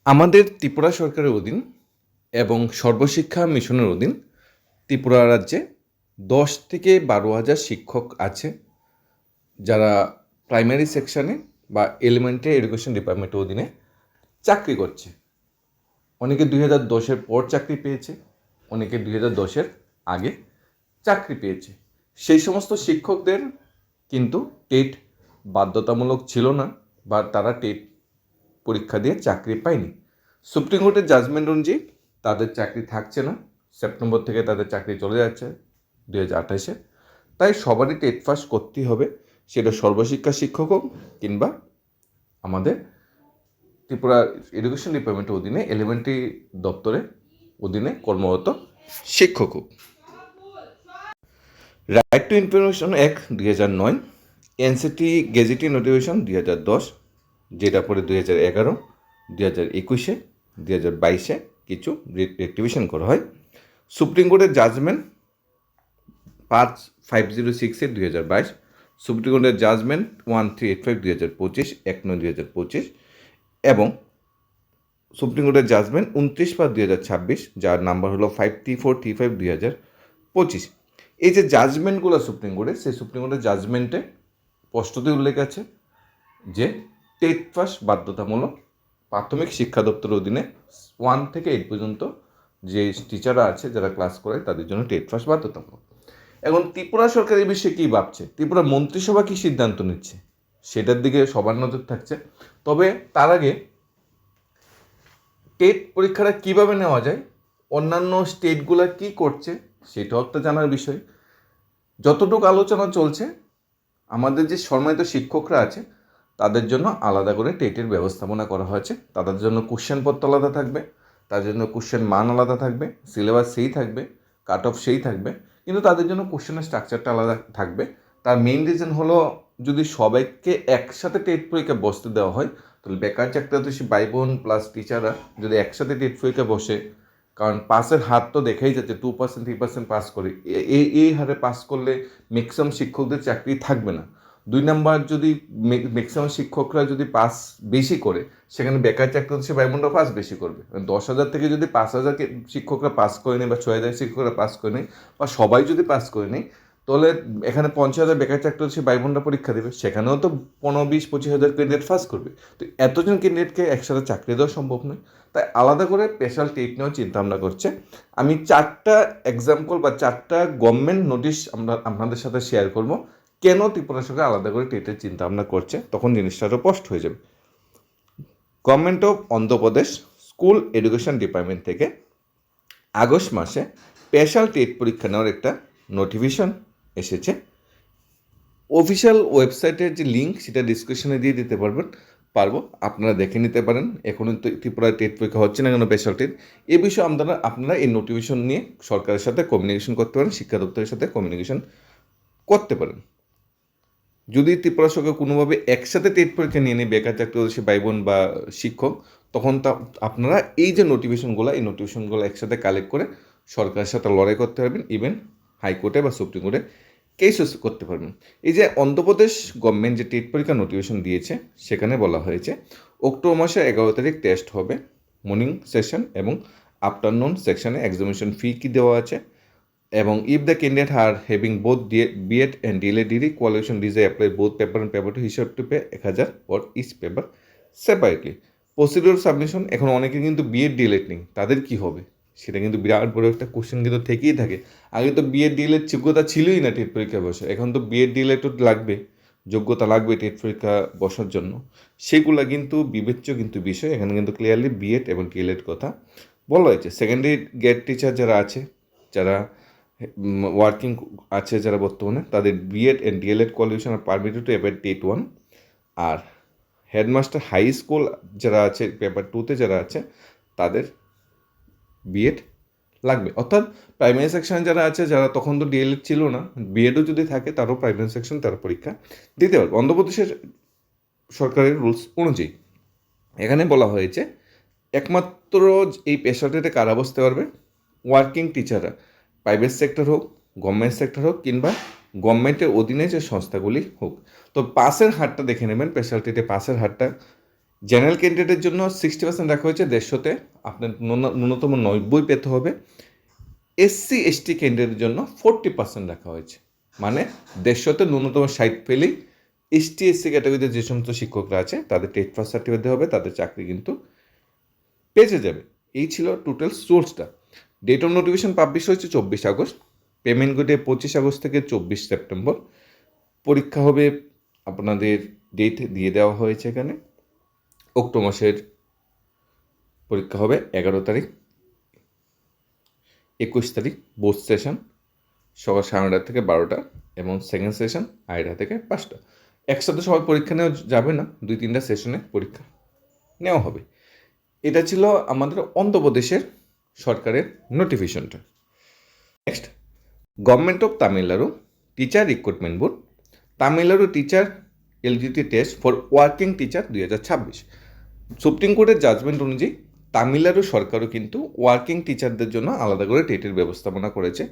আমাদের ত্রিপুরা সরকারের অধীন এবং সর্বশিক্ষা মিশনের অধীন ত্রিপুরা রাজ্যে 10 থেকে 12 হাজার শিক্ষক আছে, যারা প্রাইমারি সেকশনে বা এলিমেন্টারি এডুকেশন ডিপার্টমেন্টের অধীনে চাকরি করছে। অনেকে 2010-এর পর চাকরি পেয়েছে, অনেকে 2010-এর আগে চাকরি পেয়েছে। সেই সমস্ত শিক্ষকদের কিন্তু টেট বাধ্যতামূলক ছিল না, বা তারা টেট পরীক্ষা দিয়ে চাকরি পায়নি। সুপ্রিম কোর্টের জাজমেন্ট অনুযায়ী তাদের চাকরি থাকছে না, সেপ্টেম্বর থেকে তাদের চাকরি চলে যাচ্ছে 2028-এ। তাই সবারই টেট পাস করতেই হবে, সেটা সর্বশিক্ষা শিক্ষক হোক কিংবা আমাদের ত্রিপুরা এডুকেশন ডিপার্টমেন্টের অধীনে এলিমেন্টারি দপ্তরের অধীনে কর্মরত শিক্ষক হোক। Right to information act 2009, NCT gazette notification 2010, যেটা পরে 2011, 2021-এ, 2022-এ কিছু রেক্টিফিকেশন করা হয়। সুপ্রিম কোর্টের জাজমেন্ট 5/506 2022, সুপ্রিম কোর্টের জাজমেন্ট 1385 2025, 1/9/2025 এবং সুপ্রিম কোর্টের জাজমেন্ট 29/2026, যার নাম্বার হলো 53435 2025। এই যে জাজমেন্টগুলো সুপ্রিম কোর্টের, সেই সুপ্রিম কোর্টের জাজমেন্টে স্পষ্টতই উল্লেখ আছে যে টেট পাস বাধ্যতামূলক। প্রাথমিক শিক্ষা দপ্তরের অধীনে 1 থেকে 8 পর্যন্ত যে টিচাররা আছে, যারা ক্লাস করে, তাদের জন্য টেট পাস বাধ্যতামূলক। এখন ত্রিপুরা সরকার এই বিষয়ে কী ভাবছে, ত্রিপুরা মন্ত্রিসভা কী সিদ্ধান্ত নিচ্ছে, সেটার দিকে সবার নজর থাকছে। তবে তার আগে টেট পরীক্ষাটা কীভাবে নেওয়া যায়, অন্যান্য স্টেটগুলো কী করছে, সেটাও একটা জানার বিষয়। যতটুকু আলোচনা চলছে, আমাদের যে সম্মানিত শিক্ষকরা আছে তাদের জন্য আলাদা করে টেটের ব্যবস্থাপনা করা হয়েছে। তাদের জন্য কোশ্চেনপত্র আলাদা থাকবে, তাদের জন্য কোশ্চেন মান আলাদা থাকবে, সিলেবাস সেই থাকবে, কাট অফ সেই থাকবে, কিন্তু তাদের জন্য কোশ্চেনের স্ট্রাকচারটা আলাদা থাকবে। তার মেইন রিজন হলো, যদি সবাইকে একসাথে টেট পরীক্ষা বসতে দেওয়া হয়, তাহলে বেকার চাকরি ভাই বোন প্লাস টিচাররা যদি একসাথে টেট পরীক্ষা বসে, কারণ পাসের হার তো দেখাই যাচ্ছে 2% 3% পাস করে, এই হারে পাস করলে ম্যাক্সিমাম শিক্ষকদের চাকরি থাকবে না। 2 নাম্বার, যদি ম্যাক্সিমাম শিক্ষকরা যদি পাস বেশি করে, সেখানে বেকার চাকরি ভাই বোনরা পাস বেশি করবে। 10,000 থেকে যদি 5,000 শিক্ষকরা পাস করে নেয়, বা 6,000 শিক্ষকরা পাস করে নেয়, বা সবাই যদি পাস করে নেয়, তাহলে এখানে 50,000 বেকার চাকরি ভাই বোনরা পরীক্ষা দেবে, সেখানেও তো 15, 20, 25,000 ক্যান্ডিডেট পাস করবে। তো এতজন ক্যান্ডিডেটকে একসাথে চাকরি দেওয়া সম্ভব নয়, তাই আলাদা করে স্পেশাল টেট নেওয়ার চিন্তাভাবনা করছে। আমি 4টা এক্সাম্পল বা 4টা গভর্নমেন্ট নোটিশ আপনাদের সাথে শেয়ার করব, কেন ত্রিপুরা সরকার আলাদা করে টেটের চিন্তাভাবনা করছে, তখন জিনিসটা আরও স্পষ্ট হয়ে যাবে। Government of Andhra Pradesh school education department থেকে আগস্ট মাসে স্পেশাল টেট পরীক্ষা নেওয়ার একটা নোটিফিকেশন এসেছে। অফিসিয়াল ওয়েবসাইটের যে লিঙ্ক, সেটা ডিসক্রিপশনে দিয়ে দিতে পারবো, আপনারা দেখে নিতে পারেন। এখনও তো ত্রিপুরায় টেট পরীক্ষা হচ্ছে না কেন, স্পেশাল টেট, এ বিষয়ে আপনারা এই নোটিফিকেশন নিয়ে সরকারের সাথে কমিউনিকেশন করতে পারেন, শিক্ষা দপ্তরের সাথে কমিউনিকেশন করতে পারেন। যদি ত্রিপুরা সরকার কোনোভাবে একসাথে টেট পরীক্ষা নিয়ে নেয় বেকার চাকরি ভাই বোন বা শিক্ষক, তখন আপনারা এই যে নোটিফিকেশনগুলো একসাথে কালেক্ট করে সরকারের সাথে লড়াই করতে পারবেন, ইভেন হাইকোর্টে বা সুপ্রিম কোর্টে কেসও করতে পারবেন। এই যে অন্ধ্রপ্রদেশ গভর্নমেন্ট যে টেট পরীক্ষা নোটিফিকেশন দিয়েছে, সেখানে বলা হয়েছে অক্টোবর মাসের 11 তারিখ টেস্ট হবে, মর্নিং সেশন এবং আফটারনুন সেকশনে এক্সামিনেশন ফি কি দেওয়া আছে, এবং if the candidate are having both BEd and DElEd degree qualification desire apply both paper and paper two হিসাব to pay 1,000 for each paper separately. Procedure submission, এখন অনেকে কিন্তু বিএড ডিএলএড নেই, তাদের কি হবে, সেটা কিন্তু বিরাট বড় একটা কোশ্চেন কিন্তু থেকেই থাকে। আগে তো বিএড ডিএলএড যোগ্যতা ছিলই না টেট পরীক্ষা বসে, এখন তো বিএড ডিএলএড তো লাগবে, যোগ্যতা লাগবে টেট পরীক্ষা বসার জন্য। সেগুলা কিন্তু বিবেচ্য কিন্তু বিষয়, এখানে কিন্তু ক্লিয়ারলি বিএড এবং ডিএলএড কথা বলা হয়েছে। সেকেন্ডারি গ্রেড টিচার যারা আছে, যারা ওয়ার্কিং আছে, যারা বর্তমানে, তাদের BEd and DElEd qualification are permitted to apply TET 1। আর হেডমাস্টার হাই স্কুল যারা আছে পেপার 2-তে যারা আছে, তাদের বিএড লাগবে। অর্থাৎ প্রাইমারি সেকশনে যারা আছে, যারা তখন তো ডিএলএড ছিল না, বিএডও যদি থাকে, তারও প্রাইমারি সেকশন তারা পরীক্ষা দিতে পারবে অন্ধ্রপ্রদেশের সরকারের রুলস অনুযায়ী। এখানে বলা হয়েছে একমাত্র এই পেশাটাতে কারা বসতে পারবে, ওয়ার্কিং টিচাররা, প্রাইভেট সেক্টর হোক, গভর্নমেন্ট সেক্টর হোক, কিংবা গভর্নমেন্টের অধীনে যে সংস্থাগুলি হোক। তো পাসের হারটা দেখে নেবেন, স্পেশালিটিতে পাসের হারটা জেনারেল ক্যান্ডিডেটের জন্য 60% রাখা হয়েছে 150-তে, আপনার ন্যূনতম 90 পেতে হবে। এসসি এসটি ক্যান্ডিডেটের জন্য 40% রাখা হয়েছে, মানে 150-তে ন্যূনতম 60 পেলেই এসটি এসসি ক্যাটাগরিতে যে সমস্ত শিক্ষকরা আছে তাদের টেট পাস সার্টিফিকেট দেওয়া হবে, তাদের চাকরি কিন্তু বেঁচে যাবে। এই ছিল টোটাল রুলসটা। ডেট অফ নোটিফিকেশন পাবলিশ হয়েছে 24 আগস্ট, পেমেন্ট ডেট 25 আগস্ট থেকে 24 সেপ্টেম্বর। পরীক্ষা হবে, আপনাদের ডেট দিয়ে দেওয়া হয়েছে এখানে, অক্টোবর মাসের পরীক্ষা হবে 11 তারিখ, 21 তারিখ বোর্ড সেশন সকাল 9:30 থেকে 12টা, এবং সেকেন্ড সেশন 2:30 থেকে 5টা। একসাথে সবাই পরীক্ষা নেওয়া যাবে না, 2-3টা সেশনে পরীক্ষা নেওয়া হবে। এটা ছিল আমাদের অন্ধ্রপ্রদেশের সরকারের নোটিফিকেশনটা। Next, government of Tamil Nadu teacher recruitment board, Tamil Nadu teacher eligibility test for working teacher 2026। Supreme কোর্টের জাজমেন্ট অনুযায়ী তামিলনাড়ু সরকারও কিন্তু ওয়ার্কিং টিচারদের জন্য আলাদা করে টেটের ব্যবস্থাপনা করেছে,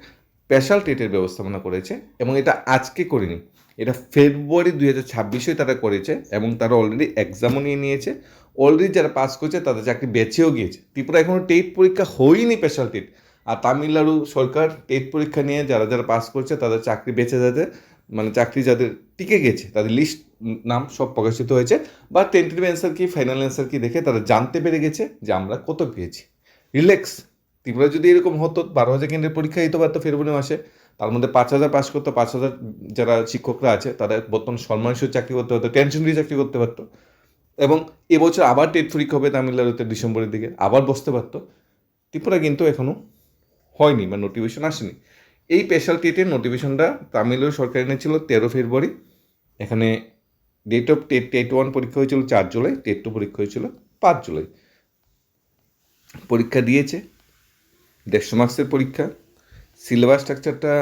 স্পেশাল টেটের ব্যবস্থাপনা করেছে, এবং এটা আজকে করেনি, এটা ফেব্রুয়ারি 2026-এ তারা করেছে, এবং তারা অলরেডি এক্সামও নিয়ে নিয়েছে। অলরেডি যারা পাস করেছে তাদের চাকরি বেঁচেও গিয়েছে। ত্রিপুরা এখনও টেট পরীক্ষা হয়নি স্পেশাল টেট, আর তামিলনাড়ু সরকার টেট পরীক্ষা নিয়ে যারা যারা পাস করছে তাদের চাকরি বেঁচে যাদের, মানে চাকরি যাদের টিকে গেছে তাদের লিস্ট নাম সব প্রকাশিত হয়েছে, বা টেন্টেটিভ অ্যান্সার কি ফাইনাল অ্যান্সার কি দেখে তারা জানতে পেরে গেছে যে আমরা কত পেয়েছি। রিল্যাক্স, ত্রিপুরা যদি এরকম হতো 12,000 কেন্দ্রের পরীক্ষা দিতে পারতো ফেব্রুয়ারি মাসে, তার মধ্যে 5,000 পাস করতো, 5,000 যারা শিক্ষকরা আছে তারা বর্তমান সম্মানসূচ চাকরি করতে পারতো, টেনশন ফ্রি চাকরি করতে পারতো, এবং এবছর আবার টেট পরীক্ষা হবে তামিলনাড়ুতে ডিসেম্বরের দিকে, আবার বসতে পারতো। ত্রিপুরা কিন্তু এখনও হয়নি বা নোটিফিকেশন আসেনি। এই স্পেশাল টেটের নোটিফিকেশনটা তামিলনাড়ু সরকার এনেছিল 13 ফেব্রুয়ারি। এখানে ডেট অফ টেট 1 পরীক্ষা হয়েছিল 4 জুলাই, টেট 2 পরীক্ষা হয়েছিল 5 জুলাই। পরীক্ষা দিয়েছে, 150 মার্কসের পরীক্ষা। সিলেবাস স্ট্রাকচারটা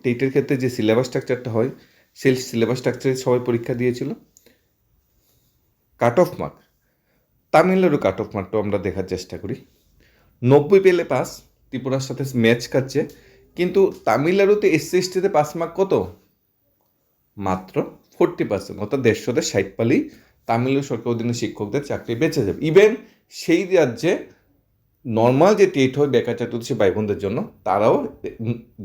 টেটের ক্ষেত্রে যে সিলেবাস স্ট্রাকচারটা হয় সেই সিলেবাস স্ট্রাকচারে সবাই পরীক্ষা দিয়েছিল। Cut off mark, Tamil Nadu cut off মার্কটাও আমরা দেখার চেষ্টা করি। 90 পেলে পাস, ত্রিপুরার সাথে ম্যাচ খাচ্ছে, কিন্তু তামিলনাড়ুতে এসসি এসটিতে পাস মার্ক কত? মাত্র 40%, অর্থাৎ 150-তে 60 পালেই তামিলনাড়ু সরকার অধীনে শিক্ষকদের চাকরি বেঁচে যাবে। ইভেন সেই রাজ্যে নর্মাল যে টেট হয় বেকার চাতুর্দশী ভাই বোনদের জন্য, তারাও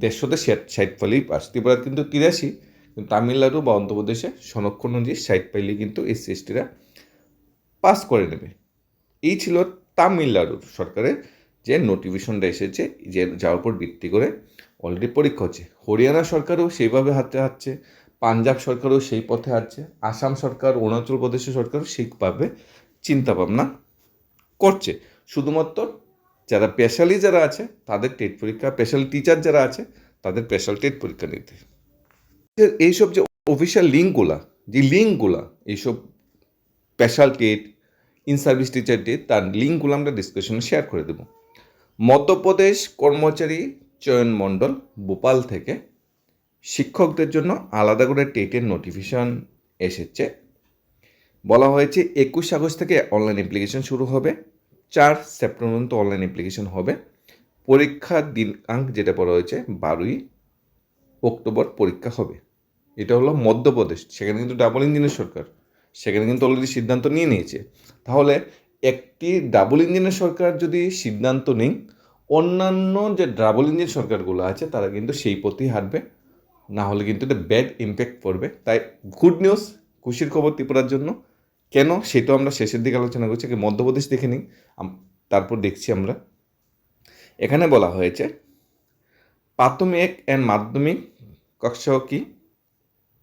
150-তে 60 পালেই পাস। ত্রিপুরা কিন্তু 83, কিন্তু তামিলনাড়ু বা অন্ধ্রপ্রদেশে সংরক্ষণ অনুযায়ী 60 পাইলেই কিন্তু এসসি এসটিরা পাস করে নেবে। এই ছিল তামিলনাড়ুর সরকারের যে নোটিফিকেশনটা এসেছে, যে যার উপর ভিত্তি করে অলরেডি পরীক্ষা হচ্ছে। হরিয়ানা সরকারও সেইভাবে হাঁটছে, পাঞ্জাব সরকারও সেই পথে হাঁটছে, আসাম সরকার, অরুণাচল প্রদেশের সরকারও সেইভাবে চিন্তাভাবনা করছে। শুধুমাত্র যারা স্পেশালি যারা আছে তাদের টেট পরীক্ষা, স্পেশাল টিচার যারা আছে তাদের স্পেশাল টেট পরীক্ষা নিতে। এইসব যে অফিসিয়াল লিঙ্কগুলা এইসব special TET, in service teacher TET, তার লিঙ্কগুলো আমরা ডিসকাশনে শেয়ার করে দেব। মধ্যপ্রদেশ কর্মচারী চয়ন মণ্ডল ভোপাল থেকে শিক্ষকদের জন্য আলাদা করে টেটের নোটিফিকেশন এসেছে। বলা হয়েছে 21 আগস্ট থেকে অনলাইন অ্যাপ্লিকেশন শুরু হবে, 4 সেপ্টেম্বর পর্যন্ত অনলাইন অ্যাপ্লিকেশন হবে। পরীক্ষার দিনাঙ্ক যেটা বলা হয়েছে 12 অক্টোবর পরীক্ষা হবে। এটা হলো মধ্যপ্রদেশ, সেখানে কিন্তু ডাবল ইঞ্জিনের সরকার, সেখানে কিন্তু অলরেডি সিদ্ধান্ত নিয়ে নিয়েছে। তাহলে একটি ডাবল ইঞ্জিনের সরকার যদি সিদ্ধান্ত নেই, অন্যান্য যে ডাবল ইঞ্জিন সরকারগুলো আছে তারা কিন্তু সেই পথেই হাঁটবে, না হলে কিন্তু এটা ব্যাড ইম্প্যাক্ট পড়বে। তাই গুড নিউজ, খুশির খবর ত্রিপুরার জন্য। কেন সেটাও আমরা শেষের দিকে আলোচনা করছি, মধ্যপ্রদেশ দেখে নিই, তারপর দেখছি আমরা। এখানে বলা হয়েছে প্রাথমিক অ্যান্ড মাধ্যমিক কक्षा কি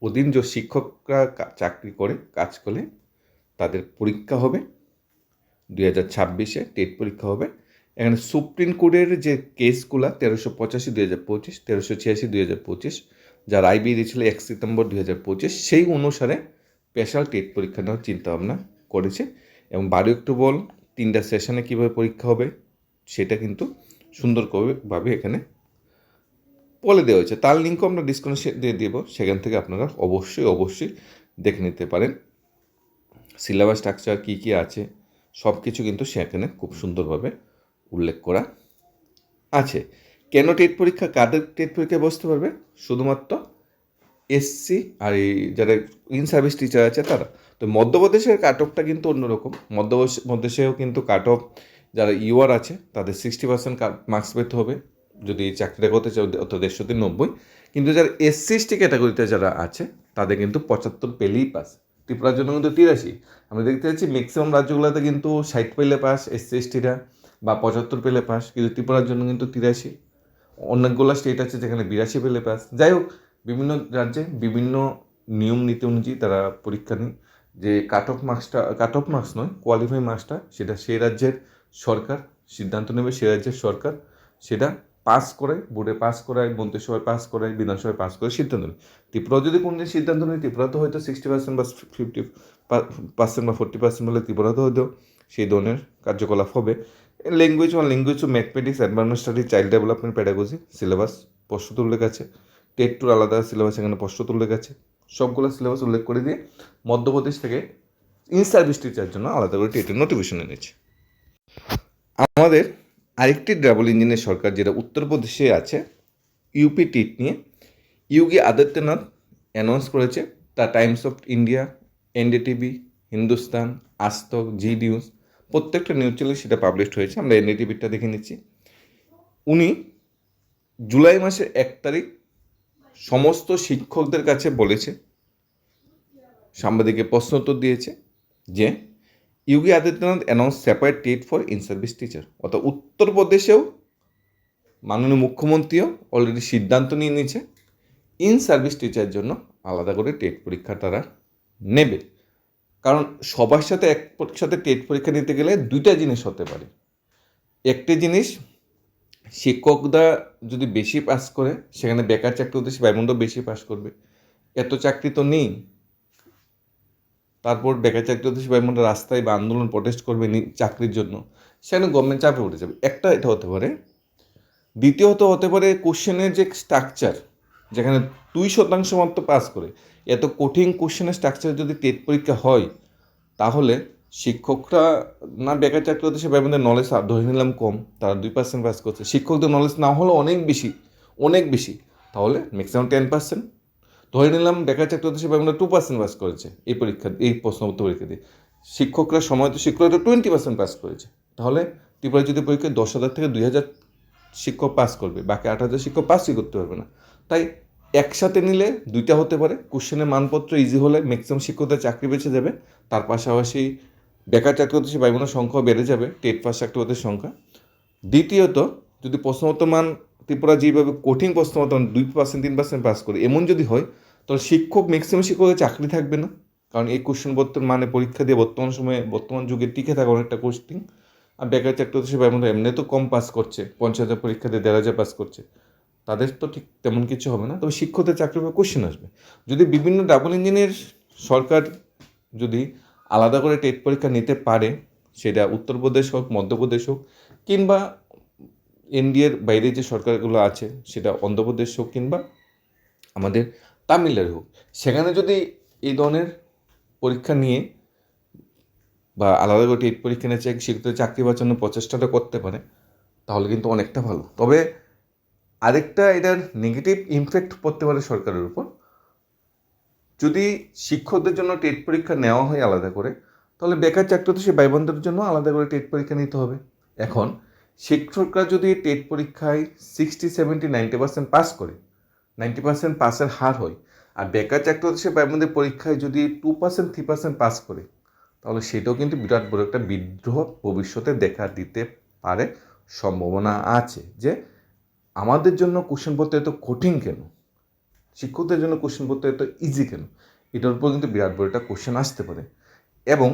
অধীন যে শিক্ষকরা চাকরি করে কাজ করে তাদের পরীক্ষা হবে 2026-এ টেট পরীক্ষা হবে। এখানে সুপ্রিম কোর্টের যে কেসগুলো 1385 2025, 1386 2025, যা রায় বেরিয়েছিল 1 সেপ্টেম্বর 2025, সেই অনুসারে স্পেশাল টেট পরীক্ষা নেওয়ার চিন্তাভাবনা করেছে, এবং 12 অক্টোবর 3টা সেশনে কীভাবে পরীক্ষা হবে সেটা কিন্তু সুন্দরভাবে এখানে বলে দেওয়া হয়েছে। তার লিঙ্কও আমরা ডিসক্রিপশনে দিয়ে দেবো, সেখান থেকে আপনারা অবশ্যই দেখে নিতে পারেন। সিলেবাস স্ট্রাকচার কী কী আছে সব কিছু কিন্তু সেখানে খুব সুন্দরভাবে উল্লেখ করা আছে। কেন টেট পরীক্ষা, কাদের টেট পরীক্ষায় বসতে পারবে? শুধুমাত্র এসসি আর এই যারা ইন সার্ভিস টিচার আছে তারা। তো মধ্যপ্রদেশের কাট অফটা কিন্তু অন্যরকম। মধ্যপ্রদেশেও কিন্তু কাট অফ যারা ইউআর আছে তাদের 60% মার্কস পেতে হবে যদি চাকরিটা করতে চাও, অর্থাৎ 190। কিন্তু যারা SC/ST ক্যাটাগরিতে যারা আছে তাদের কিন্তু 75 পেলেই পাস। ত্রিপুরার জন্য কিন্তু 83। আমরা দেখতে পাচ্ছি ম্যাক্সিমাম রাজ্যগুলোতে কিন্তু 60 পেলে পাস SC/STরা, বা 75 পেলে পাস, কিন্তু ত্রিপুরার জন্য কিন্তু 83। অনেকগুলো স্টেট আছে যেখানে 82 পেলে পাস। যাই হোক, বিভিন্ন রাজ্যে বিভিন্ন নিয়ম নীতি অনুযায়ী তারা পরীক্ষা নেয়। যে কাট অফ মার্কস নয়, কোয়ালিফাই মার্কসটা, সেটা সেই রাজ্যের সরকার সিদ্ধান্ত নেবে। সেই রাজ্যের সরকার সেটা পাস করে, বোর্ডে পাস করায়, মন্ত্রিসভায় পাস করায়, বিধানসভায় পাস করে সিদ্ধান্ত নেয়। ত্রিপুরা যদি কোনদিন সিদ্ধান্ত নেয়, ত্রিপুরাতে হয়তো 60% বা 50% বা 40% বলে ত্রিপুরাতে হয়তো সেই ধরনের কার্যকলাপ হবে। ল্যাঙ্গুয়েজ ও mathematics, advance study, child development, pedagogy syllabus প্রস্তুত উল্লেখ আছে। টেট টুর আলাদা সিলেবাস এখানে প্রস্তুত উল্লেখ আছে। সবগুলো সিলেবাস উল্লেখ করে দিয়ে মধ্যপ্রদেশ থেকে ইন সার্ভিস টিচার জন্য আলাদা করে টেটের নোটিফিকেশন এনেছে। আমাদের আরেকটি ডাবল ইঞ্জিনের সরকার যেটা উত্তরপ্রদেশে আছে, ইউপি টিট নিয়ে যোগী আদিত্যনাথ অ্যানাউন্স করেছে। The Times of India, NDTV, Hindustan, Aaj Tak, G news, প্রত্যেকটা নিউজ চ্যানেলে সেটা পাবলিশড হয়েছে। আমরা এনডিটিভিটা দেখে নিচ্ছি। উনি জুলাই মাসের 1 তারিখ সমস্ত শিক্ষকদের কাছে বলেছে, সাংবাদিকের প্রশ্ন উত্তর দিয়েছে যে Yogi Adityanath announce separate TET for in service teacher. অর্থাৎ উত্তরপ্রদেশেও মাননীয় মুখ্যমন্ত্রীও অলরেডি সিদ্ধান্ত নিয়ে নিয়েছে ইন সার্ভিস টিচারের জন্য আলাদা করে টেট পরীক্ষা তারা নেবে। কারণ সবার সাথে একসাথে টেট পরীক্ষা নিতে গেলে দুইটা জিনিস হতে পারে। একটি জিনিস, শিক্ষকরা যদি বেশি পাস করে সেখানে বেকার চাকরি হতে ব্যয়বন্ধ বেশি পাস করবে, এত চাকরি তো নেই। তারপর বেকার চাকরি হতে ব্যয়বন্ধ রাস্তায় বা আন্দোলন প্রটেস্ট করবে চাকরির জন্য, সেখানে গভর্নমেন্ট চাপে উঠে যাবে। একটা এটা হতে পারে। দ্বিতীয়ত হতে পারে কোশ্চেনের যে স্ট্রাকচার, যেখানে 2% মাত্র পাস করে এত কঠিন কোশ্চেনের স্ট্রাকচার যদি টেট পরীক্ষা হয়, তাহলে শিক্ষকরা না বেকার চাকরি হতে ব্যবধানের নলেজ ধরে নিলাম কম, তারা 2% পাস করছে। শিক্ষকদের নলেজ না হলেও অনেক বেশি, তাহলে ম্যাক্সিমাম 10%। ধরে নিলাম বেকার চাকরি হতে ব্যবধান 2% পাস করেছে এই প্রশ্নপত্র পরীক্ষা দিয়ে। শিক্ষকরা 20% পাস করেছে, তাহলে ত্রিপুরা যদি পরীক্ষায় 10,000 থেকে 2,000 শিক্ষক পাস করবে, বাকি 8,000 শিক্ষক পাসই করতে পারবে না। তাই একসাথে নিলে দুইটা হতে পারে। কোশ্চেনের মানপত্র ইজি হলে ম্যাক্সিমাম শিক্ষকদের চাকরি বেঁচে যাবে, তার পাশাপাশি বেকার চাকরি হতে ব্যয়বনের সংখ্যাও বেড়ে যাবে, টেট পাস চাকরি হতে সংখ্যা। দ্বিতীয়ত, যদি প্রশ্নপত্র মান ত্রিপুরা যেভাবে কঠিন প্রশ্নপত্র 2% 3% পাস করে এমন যদি হয়, তাহলে ম্যাক্সিমাম শিক্ষকের চাকরি থাকবে না। কারণ এই কোশ্চেনপত্রের মানে পরীক্ষা দিয়ে বর্তমান যুগে টিকে থাকা অনেকটা কঠিন। আর বেকার চাকরি হতে ব্যয়বন্ধ এমনি তো কম পাস করছে, 50,000 পরীক্ষা দিয়ে 1,500 পাস করছে, তাদের তো ঠিক তেমন কিছু হবে না। তবে শিক্ষকদের চাকরির উপর কোশ্চেন আসবে। যদি বিভিন্ন ডাবল ইঞ্জিনের সরকার যদি আলাদা করে টেট পরীক্ষা নিতে পারে, সেটা উত্তরপ্রদেশ হোক, মধ্যপ্রদেশ হোক, কিংবা এনডিএর বাইরে যে সরকারগুলো আছে সেটা অন্ধ্রপ্রদেশ হোক কিংবা আমাদের তামিলনাড়ু হোক, সেখানে যদি এই ধরনের পরীক্ষা নিয়ে বা আলাদা করে টেট পরীক্ষা নিয়ে শিক্ষকদের চাকরি বাঁচানোর প্রচেষ্টাটা করতে পারে, তাহলে কিন্তু অনেকটা ভালো। তবে আরেকটা এটার নেগেটিভ ইমফ্যাক্ট পড়তে পারে সরকারের উপর। যদি শিক্ষকদের জন্য টেট পরীক্ষা নেওয়া হয় আলাদা করে, তাহলে বেকার চাকরি তো সে ব্যয়বন্ধের জন্য আলাদা করে টেট পরীক্ষা নিতে হবে। এখন শিক্ষকরা যদি টেট পরীক্ষায় 60, 70, 90% পাস করে, 90% পাসের হার হয়, আর বেকার চাকরি হতে সে ব্যয়বন্ধের পরীক্ষায় যদি 2%, 3% পাস করে, তাহলে সেটাও কিন্তু বিরাট বড় একটা বিদ্রোহ ভবিষ্যতে দেখা দিতে পারে, সম্ভাবনা আছে। যে আমাদের জন্য কোশ্চেনপত্র এত কঠিন কেন, শিক্ষকদের জন্য কোশ্চেনপত্র এত ইজি কেন, এটার উপর কিন্তু বিরাট বড় একটা কোশ্চেন আসতে পারে। এবং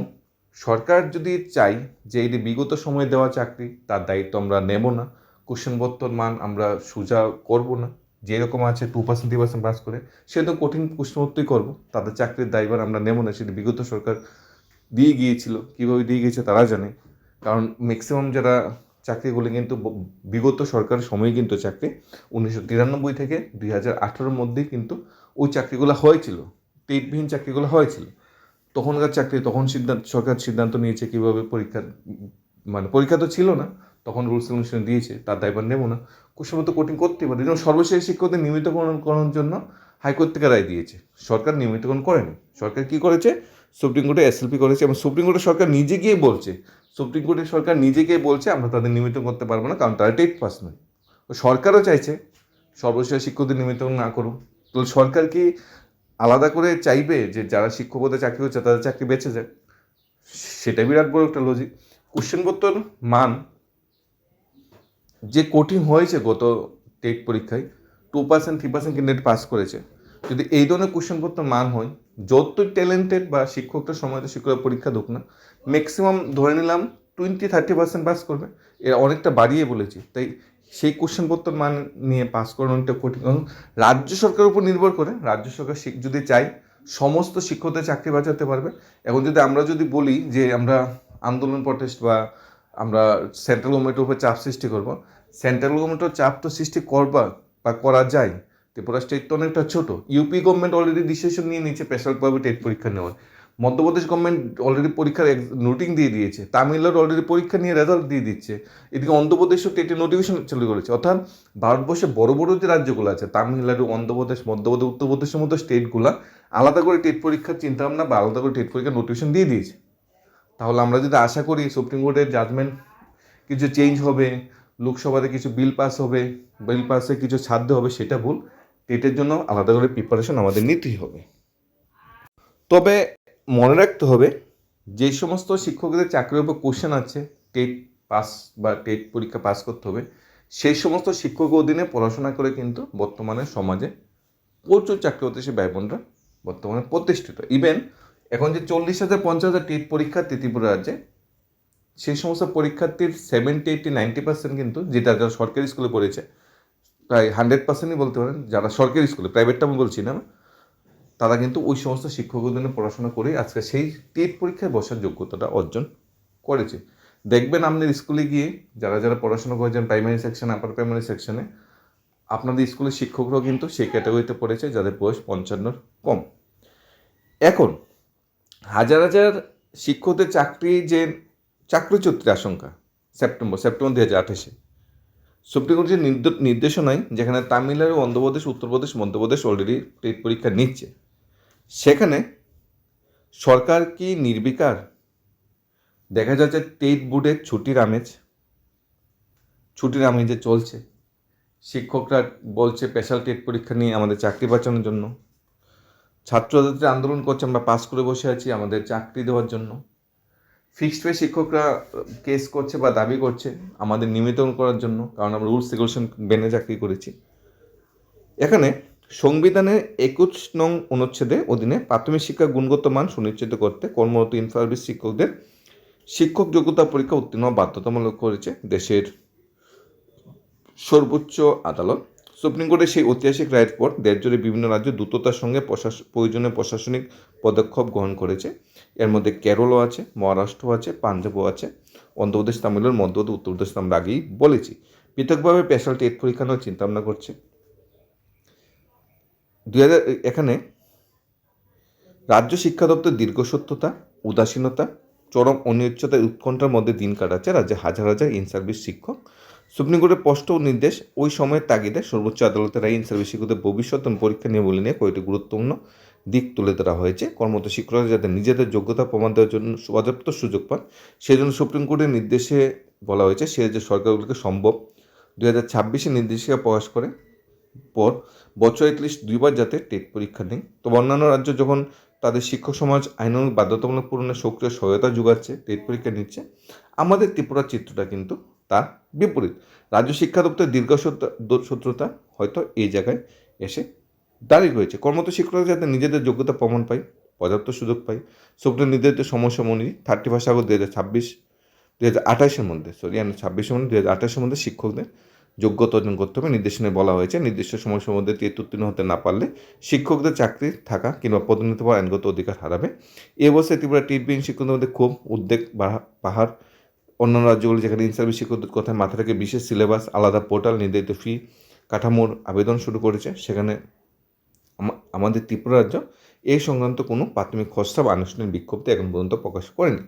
সরকার যদি চাই যে এই বিগত সময়ে দেওয়া চাকরি, তার দায়িত্ব আমরা নেব না, কোশ্চেনপত্রর মান আমরা সোজা করব না, যেরকম আছে 2%, 3% পাস করে সেরকম কঠিন কোশ্চেনপত্রই করবো, তাদের চাকরির দায়ভার আমরা নেব না। সেটা বিগত সরকার দিয়ে গিয়েছিল, কীভাবে দিয়ে গিয়েছে তারা জানে। কারণ ম্যাক্সিমাম যারা চাকরিগুলি কিন্তু বিগত সরকারের সময় কিন্তু চাকরি 1993 থেকে 2018-র মধ্যেই কিন্তু ওই চাকরিগুলো হয়েছিল, টেটবিহীন চাকরিগুলো হয়েছিল। তখনকার চাকরি তখন সরকার সিদ্ধান্ত নিয়েছে কীভাবে পরীক্ষা তো ছিল না তখন, রুলস রেগুলেশন দিয়েছে, তার দায়ভার নেব না। কোশ্চেন মতো কঠিন করতে পারে। যেমন সর্বশেষ শিক্ষকদের নিয়মিতকরণের জন্য হাইকোর্ট থেকে রায় দিয়েছে, সরকার নিয়মিতকরণ করেনি। সরকার কি করেছে? সুপ্রিম কোর্টে এসএলপি করেছে, এবং সুপ্রিম কোর্টের সরকার নিজে গিয়ে বলছে, আমরা তাদের নিয়মিত করতে পারবো না, কারণ তারা টেট পাস নয়। সরকারও চাইছে সর্বশেষ শিক্ষকদের নিয়মিতকরণ না করুন। তো সরকার কি আলাদা করে চাইবে যে যারা শিক্ষক পদে চাকরি করছে তাদের চাকরি বেঁচে যায়? সেটা বিরাট বড় একটা লজিক। কোশ্চেনপত্রের মান যে কঠিন হয়েছে গত টেট পরীক্ষায়, 2% 3% ক্যান্ডিডেট পাস করেছে। যদি এই ধরনের কোশ্চেনপত্র মান হয়, যতই ট্যালেন্টেড বা শিক্ষকটা সময় শিক্ষকরা পরীক্ষা দেখ না, ম্যাক্সিমাম ধরে নিলাম 20-30% পাস করবে। এরা অনেকটা বাড়িয়ে বলেছি, তাই সেই কোশ্চেনপত্র মান নিয়ে পাস করানো অনেকটা কঠিন। কারণ রাজ্য সরকারের উপর নির্ভর করে, রাজ্য সরকার যদি চায় সমস্ত শিক্ষকদের চাকরি বাঁচাতে পারবে। এখন আমরা যদি বলি যে আমরা আন্দোলন প্রটেস্ট বা আমরা সেন্ট্রাল গভর্নমেন্টের উপর চাপ সৃষ্টি করব, সেন্ট্রাল গভর্নমেন্টের চাপ তো সৃষ্টি করা যায়, ত্রিপুরা স্টেট তো অনেকটা ছোটো। ইউপি গভর্নমেন্ট অলরেডি ডিসিশন নিয়ে নিয়েছে স্পেশালভাবে টেট পরীক্ষা নেওয়ার। মধ্যপ্রদেশ গভর্নমেন্ট অলরেডি পরীক্ষার নোটিং দিয়ে দিয়েছে। তামিলনাড়ু অলরেডি পরীক্ষা নিয়ে রেজাল্ট দিয়ে দিচ্ছে। এদিকে অন্ধ্রপ্রদেশও টেটের নোটিফিকেশন চালু করেছে। অর্থাৎ ভারতবর্ষে বড় বড় যে রাজ্যগুলো আছে, তামিলনাড়ু, অন্ধ্রপ্রদেশ, মধ্যপ্রদেশ, উত্তরপ্রদেশের মতো স্টেটগুলো আলাদা করে টেট পরীক্ষার চিন্তাভাবনা বা আলাদা করে টেট পরীক্ষার নোটিফিকেশন দিয়ে দিয়েছে। তাহলে আমরা যদি আশা করি সুপ্রিম কোর্টের জাজমেন্ট কিছু চেঞ্জ হবে, লোকসভাতে কিছু বিল পাসে কিছু সাধ্য হবে, সেটা ভুল। টেটের জন্য আলাদা করে প্রিপারেশন আমাদের নিতেই হবে। তবে মনে রাখতে হবে, যে সমস্ত শিক্ষকদের চাকরির উপর কোশ্চেন আছে, টেট পাস বা টেট পরীক্ষা পাস করতে হবে, সেই সমস্ত শিক্ষক অধীনে পড়াশোনা করে কিন্তু বর্তমানে সমাজে প্রচুর চাকরি হতে সে ব্যয়বনরা বর্তমানে প্রতিষ্ঠিত। ইভেন এখন যে 40,000 50,000 টেট পরীক্ষার্থী ত্রিপুরা রাজ্যে, সেই সমস্ত পরীক্ষার্থীর 70-80-90% কিন্তু যারা সরকারি স্কুলে পড়েছে, প্রায় 100%ই বলতে পারেন, যারা সরকারি স্কুলে, প্রাইভেটটা আমি বলছি না, তারা কিন্তু ওই সমস্ত শিক্ষক অধীনে পড়াশোনা করেই আজকে সেই টেট পরীক্ষায় বসার যোগ্যতাটা অর্জন করেছে। দেখবেন আপনাদের স্কুলে গিয়ে যারা পড়াশোনা করেছেন প্রাইমারি সেকশনে, আপার প্রাইমারি সেকশনে, আপনাদের স্কুলের শিক্ষকরাও কিন্তু সেই ক্যাটাগরিতে পড়েছে যাদের বয়স 55 কম। এখন হাজার হাজার শিক্ষকদের চাকরিচ্যুতির আশঙ্কা সেপ্টেম্বর 2028 সুপ্রিম কোর্টের নির্দেশনায়, যেখানে তামিলনাড়ু, অন্ধ্রপ্রদেশ, উত্তরপ্রদেশ, মধ্যপ্রদেশ অলরেডি টেট পরীক্ষা নিচ্ছে, সেখানে সরকার কি নির্বিকার? দেখা যাচ্ছে টেট বোর্ডের ছুটির আমেজে চলছে। শিক্ষকরা বলছে স্পেশাল টেট পরীক্ষা নিয়ে আমাদের চাকরি বাঁচানোর জন্য। ছাত্রছাত্রী আন্দোলন করছে, আমরা পাস করে বসে আছি আমাদের চাকরি দেওয়ার জন্য। ফিক্সড পে শিক্ষকরা কেস করছে বা দাবি করছে আমাদের নিয়মিতকরণ করার জন্য, কারণ আমরা রুলস রেগুলেশন মেনে চাকরি করেছি। এখানে সংবিধানের 21 নং অনুচ্ছেদে অধীনে প্রাথমিক শিক্ষার গুণগত মান সুনিশ্চিত করতে কর্মরত ইন সার্ভিস শিক্ষকদের শিক্ষক যোগ্যতা পরীক্ষা উত্তীর্ণ বাধ্যতামূলক করেছে দেশের সর্বোচ্চ আদালত। সুপ্রিম কোর্টের সেই ঐতিহাসিক রায়ের পর দেশজুড়ে বিভিন্ন রাজ্য দ্রুততার সঙ্গে প্রয়োজনীয় প্রশাসনিক পদক্ষেপ গ্রহণ করেছে। এর মধ্যে কেরলও আছে, মহারাষ্ট্র আছে, পাঞ্জাবও আছে, অন্ধ্রপ্রদেশ, তামিলনাড়ু, মধ্যপ্রদেশ, উত্তরপ্রদেশ আমরা আগেই বলেছি। পৃথকভাবে স্পেশাল টেট পরীক্ষা নেওয়ার চিন্তাভাবনা করছে। এখানে রাজ্য শিক্ষা দপ্তর দীর্ঘসত্যতা, উদাসীনতা, চরম অনিশ্চয়তার উৎকণ্ঠার মধ্যে দিন কাটাচ্ছে রাজ্যে হাজার হাজার ইন সার্ভিস শিক্ষক। সুপ্রিম কোর্টের স্পষ্ট নির্দেশ, ওই সময়ের তাগিদে সর্বোচ্চ আদালতের রায় ইন সার্ভিস শিক্ষকদের ভবিষ্যৎ পরীক্ষা নিয়মাবলী নিয়ে কয়েকটি গুরুত্বপূর্ণ দিক তুলে ধরা হয়েছে। কর্মরত শিক্ষকরা যাতে নিজেদের যোগ্যতা প্রমাণ দেওয়ার জন্য পর্যাপ্ত সুযোগ পান, সেই জন্য সুপ্রিম কোর্টের নির্দেশে বলা হয়েছে সে যে সরকারগুলোকে সম্ভব 2026 নির্দেশিকা প্রকাশ করে পর বছরে অ্যাটলিস্ট 2বার যাতে টেট পরীক্ষা নেই। তো অন্যান্য রাজ্য যখন তাদের শিক্ষক সমাজ আইনানুগ বাধ্যতামূলক পূরণে সক্রিয় সহায়তা যোগাচ্ছে, টেট পরীক্ষা নিচ্ছে, আমাদের ত্রিপুরার চিত্রটা কিন্তু তার বিপরীত। রাজ্য শিক্ষা দপ্তরের দীর্ঘসূত্রতা হয়তো এই জায়গায় এসে দাঁড়িয়ে রয়েছে। কর্মরত শিক্ষকরা যাতে নিজেদের যোগ্যতা প্রমাণ পায়, পর্যাপ্ত সুযোগ পায়, সুপ্রিম নির্ধারিত সমস্যা অনুযায়ী 31 আগস্ট 2028 মধ্যে 2028 মধ্যে শিক্ষকদের যোগ্যতা অর্জন করতে হবে। নির্দেশনায় বলা হয়েছে নির্দিষ্ট সময়ের মধ্যে টেট উত্তীর্ণ হতে না পারলে শিক্ষকদের চাকরি থাকা কিংবা পদোন্নতি পাওয়ার আইনগত অধিকার হারাবে। এ অবস্থায় ত্রিপুরা টেট বিহীন শিক্ষকদের মধ্যে খুব উদ্বেগ পাহাড়। অন্যান্য রাজ্যগুলি যেখানে ইন সার্ভিস শিক্ষকদের কথায় মাথা রেখে বিশেষ সিলেবাস, আলাদা পোর্টাল, নির্ধারিত ফি কাঠামোর আবেদন শুরু করেছে, সেখানে আমাদের ত্রিপুরা রাজ্য এই সংক্রান্ত কোনো প্রাথমিক খসড়া বা আনুষ্ঠানিক বিজ্ঞপ্তি এখন পর্যন্ত প্রকাশ করেনি।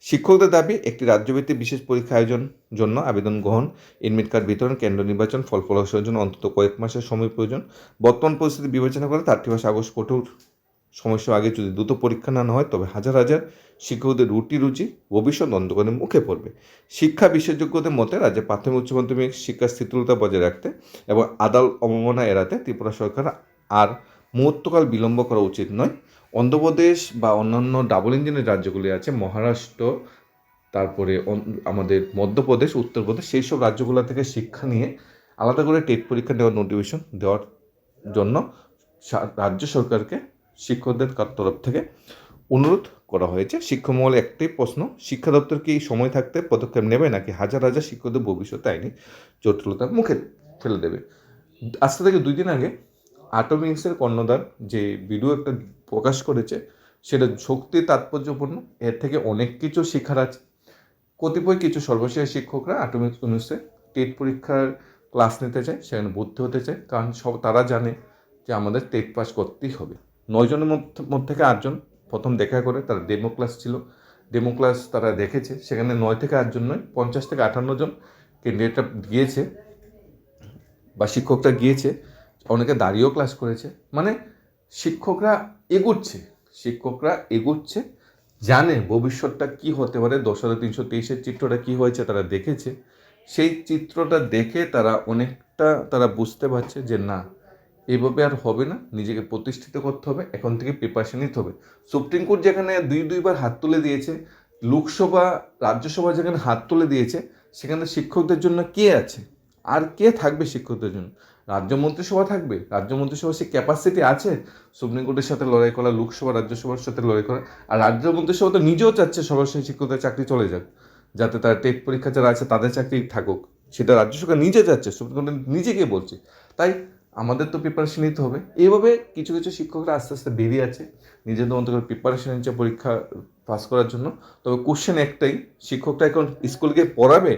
শিক্ষকদের দাবি, একটি রাজ্যভিত্তিক বিশেষ পরীক্ষা আয়োজন জন্য আবেদন গ্রহণ, এডমিট কার্ড বিতরণ, কেন্দ্র নির্বাচন, ফল প্রকাশের জন্য অন্তত কয়েক মাসের সময় প্রয়োজন। বর্তমান পরিস্থিতি বিবেচনা করে 31 আগস্ট কঠোর সমস্যার আগে যদি দ্রুত পরীক্ষা না হয় তবে হাজার হাজার শিক্ষকদের রুজি ভবিষ্যৎ অন্ধকারের মুখে পড়বে। শিক্ষা বিশেষজ্ঞদের মতে রাজ্যে প্রাথমিক উচ্চ মাধ্যমিক শিক্ষার স্থিতিশীলতা বজায় রাখতে এবং আদাল অবমাননা এড়াতে ত্রিপুরা সরকার আর মুহূর্তকাল বিলম্ব করা উচিত নয়। অন্ধ্রপ্রদেশ বা অন্যান্য ডাবল ইঞ্জিনের রাজ্যগুলি আছে, মহারাষ্ট্র, তারপরে আমাদের মধ্যপ্রদেশ, উত্তরপ্রদেশ, সেই সব রাজ্যগুলো থেকে শিক্ষা নিয়ে আলাদা করে টেট পরীক্ষা নেওয়ার নোটিফিকেশন দেওয়ার জন্য রাজ্য সরকারকে শিক্ষকদের তরফ থেকে অনুরোধ করা হয়েছে। শিক্ষামহলে একটাই প্রশ্ন, শিক্ষা দপ্তর কি সময় থাকতে পদক্ষেপ নেবে নাকি হাজার হাজার শিক্ষকদের ভবিষ্যতে আইনি জটিলতার মুখে ফেলে দেবে? আজ থেকে 2 দিন আগে আটমিক্সের কর্ণধার যে ভিডিও একটা প্রকাশ করেছে সেটা সত্যি তাৎপর্যপূর্ণ। এর থেকে অনেক কিছু শেখার আছে। কতিপয় কিছু সর্বশেষ শিক্ষকরা আটমিক্স ইউনিভার্সিটিতে টেট পরীক্ষার ক্লাস নিতে চায়, সেখানে ভর্তি হতে চায়, কারণ তারা জানে যে আমাদের টেট পাস করতেই হবে। 9 জনের মধ্যে থেকে 8 জন প্রথম দেখা করে, তারা ডেমো ক্লাস ছিল, ডেমো ক্লাস তারা দেখেছে, সেখানে 9 থেকে 8 জন নয়, 50 থেকে 58 জন ক্যান্ডিডেটরা গিয়েছে বা শিক্ষকরা গিয়েছে, অনেকে দাঁড়িয়েও ক্লাস করেছে। মানে শিক্ষকরা এগুচ্ছে, জানে ভবিষ্যৎটা কি হতে পারে। 10,323-এর চিত্রটা কি হয়েছে তারা দেখেছে, সেই চিত্রটা দেখে তারা বুঝতে পারছে যে না, এভাবে আর হবে না, নিজেকে প্রতিষ্ঠিত করতে হবে, এখন থেকে প্রিপারেশন নিতে হবে। সুপ্রিম কোর্ট যেখানে দুইবার হাত তুলে দিয়েছে, লোকসভা রাজ্যসভা যেখানে হাত তুলে দিয়েছে, সেখানে শিক্ষকদের জন্য কে আছে? আর কে থাকবে শিক্ষকদের জন্য? রাজ্য মন্ত্রিসভা থাকবে? রাজ্য মন্ত্রিসভা সে ক্যাপাসিটি আছে সুপ্রিম কোর্টের সাথে লড়াই করা, লোকসভা রাজ্যসভার সাথে লড়াই করা? আর রাজ্য মন্ত্রিসভা তো নিজেও চাচ্ছে সর্বশেষ শিক্ষকদের চাকরি চলে যাক, যাতে তার টেট পরীক্ষা যারা আছে তাদের চাকরি থাকুক, সেটা রাজ্য সরকার নিজে যাচ্ছে, সুপ্রিম কোর্ট নিজেকে বলছে। তাই আমাদের তো প্রিপারেশন নিতে হবে। এইভাবে কিছু কিছু শিক্ষকরা আস্তে আস্তে বেরিয়ে আছে, নিজেদের মতো করে প্রিপারেশন নিচ্ছে পরীক্ষা পাস করার জন্য। তবে কোশ্চেন একটাই, শিক্ষকরা এখন স্কুল গিয়ে পড়াবে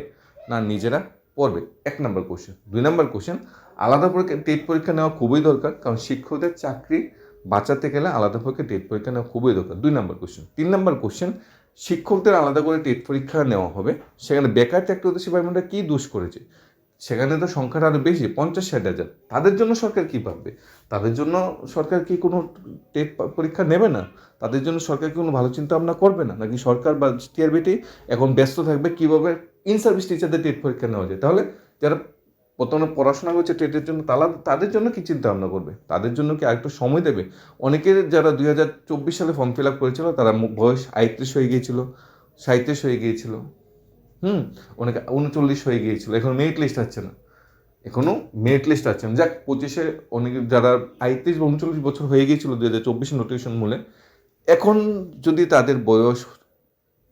না নিজেরা পড়বে? 1 নম্বর কোশ্চেন। 2 নম্বর কোশ্চেন, আলাদা করে টেট পরীক্ষা নেওয়া খুবই দরকার, কারণ শিক্ষকদের চাকরি বাঁচাতে গেলে আলাদা করে টেট পরীক্ষা নেওয়া খুবই দরকার। 2 নম্বর কোশ্চেন। 3 নম্বর কোশ্চেন, শিক্ষকদের আলাদা করে টেট পরীক্ষা নেওয়া হবে, সেখানে বেকার চাকরিরত সিপাহীরা কী দোষ করেছে? সেখানে তো সংখ্যাটা আরও বেশি, 50-60 হাজার। তাদের জন্য সরকার কী ভাববে? তাদের জন্য সরকার কি কোনো টেট পরীক্ষা নেবে না? তাদের জন্য সরকার কি কোনো ভালো চিন্তা ভাবনা করবে না? নাকি সরকার বা টিআরবিটি এখন ব্যস্ত থাকবে কীভাবে ইন সার্ভিস টিচারদের টেট পরীক্ষা নেওয়া যায়? তাহলে যারা প্রথমে পড়াশোনা করছে টেটের জন্য, তাদের জন্য কি চিন্তা ভাবনা করবে? তাদের জন্য কি আরেকটু সময় দেবে? অনেকের যারা 2024 সালে ফর্ম ফিল আপ করেছিল, তারা বয়স 38 হয়ে গিয়েছিল, 37 হয়ে গিয়েছিল, অনেকে 39 হয়ে গিয়েছিল, এখন মেরিট লিস্ট আসছে না, যাক 25-এ অনেকে যারা 38 বা 39 বছর হয়ে গিয়েছিল 2024 নোটিফিকেশন মূলে, এখন যদি তাদের বয়স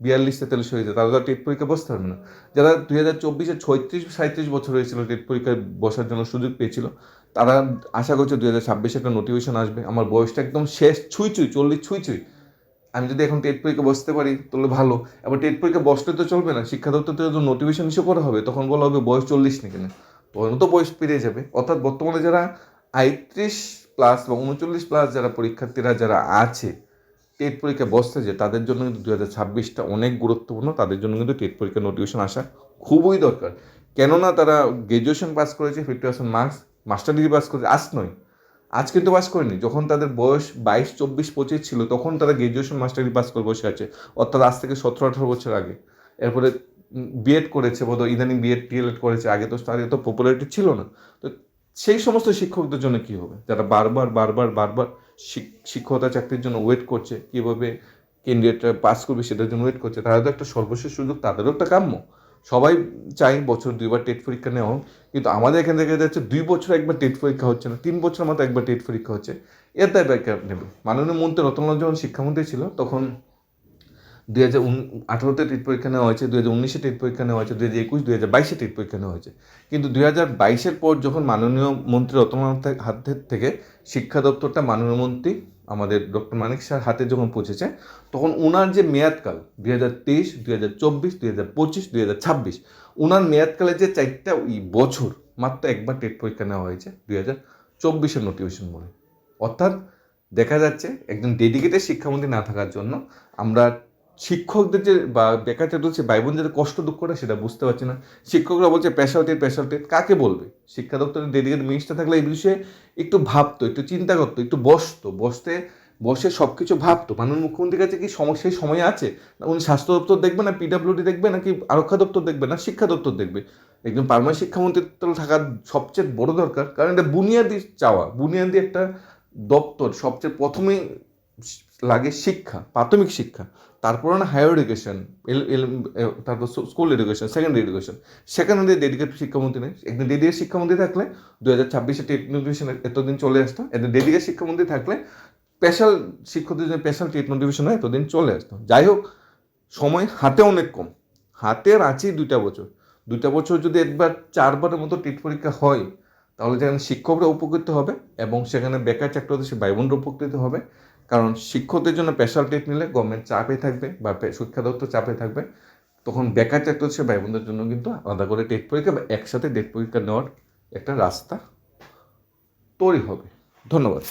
42-43 হয়ে যায়, তারা তো টেট পরীক্ষা বসতে পারবে না। যারা 2024-এ 36-37 বছর হয়েছিল, টেট পরীক্ষায় বসার জন্য সুযোগ পেয়েছিল, তারা আশা করছে 2026-এ একটা নোটিফিকেশন আসবে, আমার বয়সটা একদম শেষ, 40 ছুঁই, আমি যদি এখন টেট পরীক্ষা বসতে পারি তাহলে ভালো। এবার টেট পরীক্ষা বসতে তো চলবে না, শিক্ষা দপ্তর থেকে যখন নোটিফিকেশন ইস্যু করা হবে তখন বলা হবে বয়স 40 না কেন, তখন তো বয়স পেরিয়ে যাবে। অর্থাৎ বর্তমানে যারা 38+ বা 39+ যারা পরীক্ষার্থীরা যারা আছে টেট পরীক্ষা বসতে, যে তাদের জন্য কিন্তু 2026টা অনেক গুরুত্বপূর্ণ, তাদের জন্য কিন্তু টেট পরীক্ষা নোটিফিকেশন আসা খুবই দরকার। কেননা তারা গ্র্যাজুয়েশন পাস করেছে 50% মার্কস, মাস্টার ডিগ্রি পাস করেছে, আজ কিন্তু পাস করেনি। যখন তাদের বয়স 22, 24, 25 ছিল, তখন তারা গ্র্যাজুয়েশন মাস্টার ডিগ্রি পাস করে বসে আছে, অর্থাৎ আজ থেকে 17-18 বছর আগে। এরপরে বিএড করেছে, বোধহয় ইদানিং বিএড টিএলএড করেছে, আগে তো পপুলারিটি ছিল না। তো সেই সমস্ত শিক্ষকদের জন্য কী হবে, যারা বারবার শিক্ষকতা চাকরির জন্য ওয়েট করছে, কীভাবে ক্যান্ডিডেটরা পাস করবে সেটার জন্য ওয়েট করছে, তারা তো একটা সর্বশেষ সুযোগ, তাদেরও একটা কাম্য। সবাই চাই বছর 2বার টেট পরীক্ষা নেওয়া হোক, কিন্তু আমাদের এখানে দেখা যাচ্ছে 2 বছর একবার টেট পরীক্ষা হচ্ছে না, 3 বছর মতো একবার টেট পরীক্ষা হচ্ছে। এর দায় নেবে মাননীয় মন্ত্রী রতনলাল যখন শিক্ষামন্ত্রী ছিল, তখন 2018-তে টেট পরীক্ষা নেওয়া হয়েছে, 2019-এ টেট পরীক্ষা নেওয়া হয়েছে, 2021, 2022-এ টেট পরীক্ষা নেওয়া হয়েছে। কিন্তু 2022-এর পর যখন মাননীয় মন্ত্রী রতনলাল হাতের থেকে শিক্ষা দপ্তরটা মাননীয় মন্ত্রী আমাদের ডক্টর মানিক স্যার হাতে যখন পৌঁছেছে, তখন ওনার যে মেয়াদকাল 2023, 2024, 2025, 2026, ওনার মেয়াদকালে যে 4টা বছর মাত্র একবার টেট পরীক্ষা নেওয়া হয়েছে 2024-এর নোটিফিকেশন বলে। অর্থাৎ দেখা যাচ্ছে একজন ডেডিকেটেড শিক্ষামন্ত্রী না থাকার জন্য আমরা শিক্ষকদের যে বা বেকার যে ভাই বোনদের কষ্ট দুঃখটা সেটা বুঝতে পারছি না। শিক্ষকরা বলছে স্পেশাল টেট কাকে বলবে? শিক্ষা দপ্তরের ডেডিকেটেড মিনিস্টার থাকলে এই বিষয়ে একটু ভাবতো, একটু চিন্তা করতো, একটু বসে সব কিছু ভাবতো। মাননীয় মুখ্যমন্ত্রীর কাছে কি সেই সময় আছে? না উনি স্বাস্থ্য দপ্তর দেখবে, না পিডাব্লিউডি দেখবে, নাকি আরক্ষা দপ্তর দেখবে, না শিক্ষা দপ্তর দেখবে? একজন পারমানেন্ট শিক্ষামন্ত্রীত্ব থাকার সবচেয়ে বড় দরকার, কারণ এটা বুনিয়াদি চাওয়া, বুনিয়াদি একটা দপ্তর। সবচেয়ে প্রথমেই লাগে শিক্ষা, প্রাথমিক শিক্ষা, তারপরে না হায়ার এডুকেশন, তারপর স্কুল এডুকেশন, সেকেন্ডারি এডুকেশন। সেখানে ডেডিকেটেড শিক্ষামন্ত্রী নেই। একদিন ডেডিকেট শিক্ষামন্ত্রী থাকলে 2026-এ টেট নোটিফিকেশন এতদিন চলে আসতো। একদিন ডেডিকেট শিক্ষামন্ত্রী থাকলে স্পেশাল শিক্ষকদের জন্য স্পেশাল টেট নোটিফিকেশন হয় এতদিন চলে আসতো। যাই হোক, সময় হাতে অনেক কম, হাতের আছেই 2টা বছর যদি একবার 4বারের মতো টেট পরীক্ষা হয়, তাহলে যেখানে শিক্ষকরা উপকৃত হবে এবং সেখানে বেকার চাকরি সে ভাই বোনরা উপকৃত হবে। কারণ শিক্ষকদের জন্য স্পেশাল টেট নিলে গভর্নমেন্ট চাপে থাকবে বা শিক্ষা দপ্তর চাপে থাকবে, তখন বেকার চাকরি সে ভাই বোনদের জন্য কিন্তু আলাদা করে টেট পরীক্ষা বা একসাথে টেট পরীক্ষা নেওয়ার একটা রাস্তা তৈরি হবে। ধন্যবাদ।